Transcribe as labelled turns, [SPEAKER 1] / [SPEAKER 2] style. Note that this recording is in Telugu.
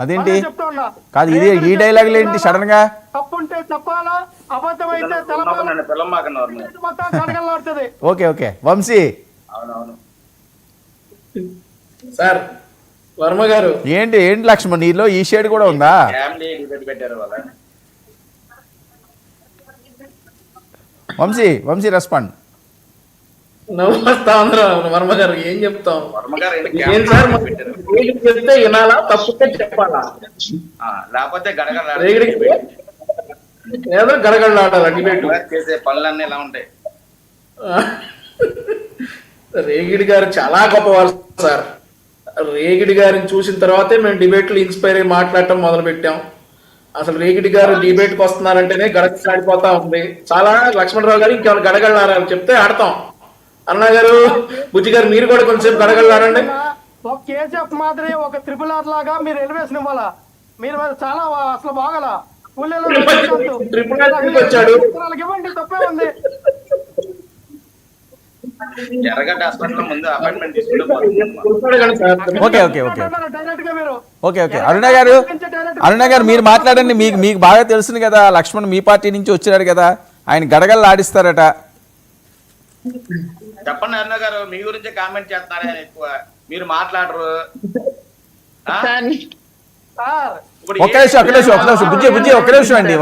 [SPEAKER 1] అదేంటి
[SPEAKER 2] చెప్తా ఉన్నా
[SPEAKER 1] కాదు ఇది ఈ డైలాగులు ఏంటి సడన్ గా?
[SPEAKER 2] తప్పుంటే చెప్పాలా, అబద్ధమైతే మొత్తం కడగలాడుతుంది.
[SPEAKER 1] Okay okay Vamsi.
[SPEAKER 3] అవునవును
[SPEAKER 4] సార్ వర్మ గారు
[SPEAKER 1] ఏంటి ఏంటి లక్ష్మణ్ నీలో ఈ షేడ్ కూడా ఉందా?
[SPEAKER 3] ఫ్యామిలీ డిబేట్ పెట్టారు వాళ్ళ.
[SPEAKER 1] వంశీ రెస్పాండ్.
[SPEAKER 4] నవ్వుస్తా వర్మ గారు ఏం చెప్తాం?
[SPEAKER 3] వర్మ గారు
[SPEAKER 4] ఏం సార్ చెప్తే వినాలా, తప్పుతే చెప్పాలా?
[SPEAKER 3] లేకపోతే
[SPEAKER 4] ఏదో గడగడలాడాలి డిబేట్.
[SPEAKER 3] చేసే పనులన్నీ ఎలా ఉంటాయి?
[SPEAKER 4] రేగిడి గారు చాలా గొప్పవారు సార్. రేగిడి గారిని చూసిన తర్వాతే మేము డిబేట్లు ఇన్స్పైర్ అయ్యి మాట్లాడటం మొదలు పెట్టాం. అసలు రేగిడి గారు డిబేట్కి వస్తున్నారంటేనే గడగలాడిపోతా ఉంది. చాలా లక్ష్మణరావు గారు ఇంకేమైనా గడగడలాడాలి చెప్తే ఆడతాం. అన్న గారు, బుజ్జి గారు మీరు కూడా కొంచెంసేపు గడగడలాడండి.
[SPEAKER 2] ఒక కేజీఎఫ్ మాదిరి ఒక ట్రిపుల్ ఆర్ లాగా మీరు ఎలివేషన్ ఇవ్వాలా. మీరు చాలా అసలు బాగల
[SPEAKER 4] వచ్చాడు.
[SPEAKER 2] ఇవ్వండి, తప్పే ఉంది.
[SPEAKER 3] ఎర్రగడ్డ హాస్పిటల్ ముందు అపాయింట్మెంట్ తీసుకుంటే
[SPEAKER 1] okay okay okay okay okay Aruna గారు మీరు మాట్లాడండి. మీకు బాగా తెలుసును కదా, లక్ష్మణ్ మీ పార్టీ నుంచి వచ్చినాడు కదా, ఆయన గడగలు ఆడిస్తారట.
[SPEAKER 3] చెప్పండి అరుణ గారు, మీ గురించే కామెంట్ చేస్తున్నారే ఎక్కువ, మీరు మాట్లాడరు.
[SPEAKER 1] ఒక్క నిమిషం బుజ్జి ఒక్క నిమిషం అండి.